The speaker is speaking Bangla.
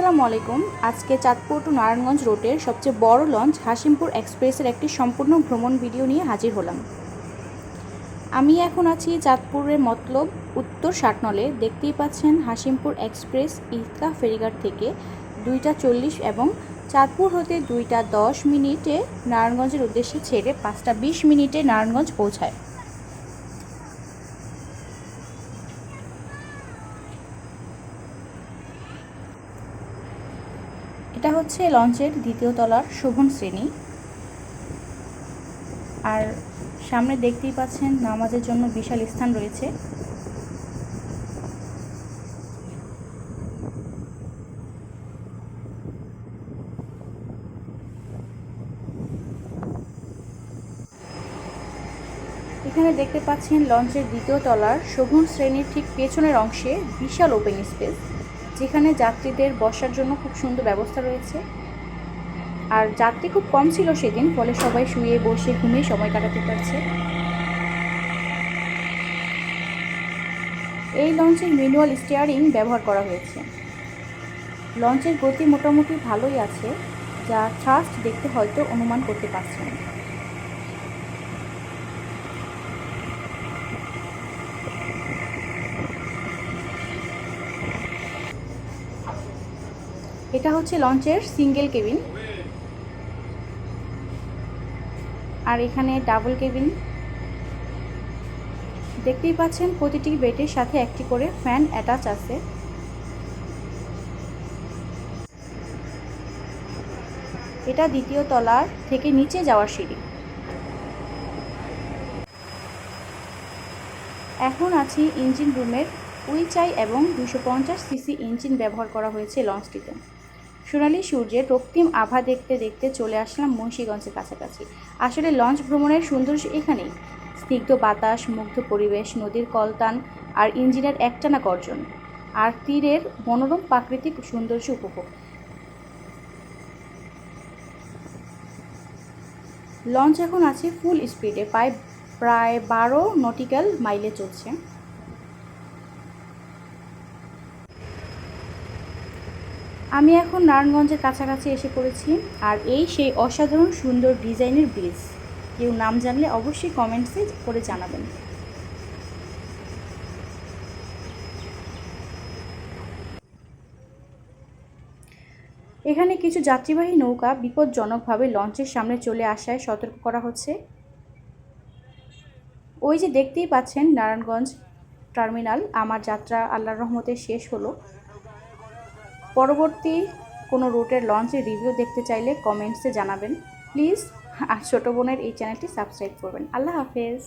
আসসালামু আলাইকুম। আজকে চাঁদপুর টু নারায়ণগঞ্জ রুটের সবচেয়ে বড় লঞ্চ হাশিমপুর এক্সপ্রেসের একটি সম্পূর্ণ ভ্রমণ ভিডিও নিয়ে হাজির হলাম। আমি এখন আছি চাঁদপুরের মতলব উত্তর 60 নলে। দেখতেই পাচ্ছেন হাশিমপুর এক্সপ্রেস ঈদগাহ ফেরিঘাট থেকে 2টা 40 এবং চাঁদপুর হতে 2টা 10 মিনিটে নারায়ণগঞ্জের উদ্দেশ্যে ছেড়ে 5টা 20 মিনিটে নারায়ণগঞ্জ পৌঁছায়। এটা হচ্ছে লঞ্চের দ্বিতীয় তলার শোভন শ্রেণী। আর সামনে দেখতেই পাচ্ছেন নামাজের জন্য বিশাল স্থান রয়েছে। এখানে দেখতে পাচ্ছেন লঞ্চের দ্বিতীয় তলার শোভন শ্রেণীর ঠিক পেছনের অংশে বিশাল ওপেন স্পেস, যেখানে যাত্রীদের বসার জন্য খুব সুন্দর ব্যবস্থা রয়েছে। আর যাত্রী খুব কম ছিল সেদিন, ফলে সবাই শুয়ে বসে ঘুমিয়ে সময় কাটাতে পারছে। এই লঞ্চের ম্যানুয়াল স্টিয়ারিং ব্যবহার করা হয়েছে। লঞ্চের গতি মোটামুটি ভালোই আছে, যা থ্রাস্ট দেখতে হয়তো অনুমান করতে পারছেন। এটা হচ্ছে লঞ্চের সিঙ্গেল কেবিন, আর এখানে ডাবল কেবিন। দেখতেই পাচ্ছেন প্রতিটি বেডের সাথে একটি করে ফ্যান অ্যাটাচ আছে। এটা দ্বিতীয় তলার থেকে নিচে যাওয়ার সিঁড়ি। এখন আছি ইঞ্জিন রুমের। উইচাই এবং 250 সিসি ইঞ্জিন ব্যবহার করা হয়েছে লঞ্চটিতে। সোনালি সূর্যের রক্তিম আভা দেখতে দেখতে চলে আসলাম মুন্সিগঞ্জের কাছাকাছি। আসলে লঞ্চ ভ্রমণের সৌন্দর্য এখানেই। স্নিগ্ধ বাতাস, মুগ্ধ পরিবেশ, নদীর কলতান আর ইঞ্জিনের একটানা গর্জন, আর তীরের মনোরম প্রাকৃতিক সৌন্দর্য উপভোগ। লঞ্চ এখন আছে ফুল স্পিডে, প্রায় 12 নটিক্যাল মাইলে চলছে। আমি এখন নারায়ণগঞ্জের কাছাকাছি এসে পড়েছি, আর এই সেই অসাধারণ সুন্দর ডিজাইনের ব্রিজ। কেউ নাম জানলে অবশ্যই কমেন্টসে করে জানাবেন। এখানে কিছু যাত্রীবাহী নৌকা বিপজ্জনকভাবে লঞ্চের সামনে চলে আসায় সতর্ক করা হচ্ছে। ওই যে দেখতেই পাচ্ছেন নারায়ণগঞ্জ টার্মিনাল। আমার যাত্রা আল্লাহর রহমতে শেষ হলো। পরবর্তী কোনো রুটের লঞ্চের রিভিউ দেখতে চাইলে কমেন্টসে জানাবেন প্লিজ। আর ছোটো বোনের এই চ্যানেলটি সাবস্ক্রাইব করবেন। আল্লাহ হাফেজ।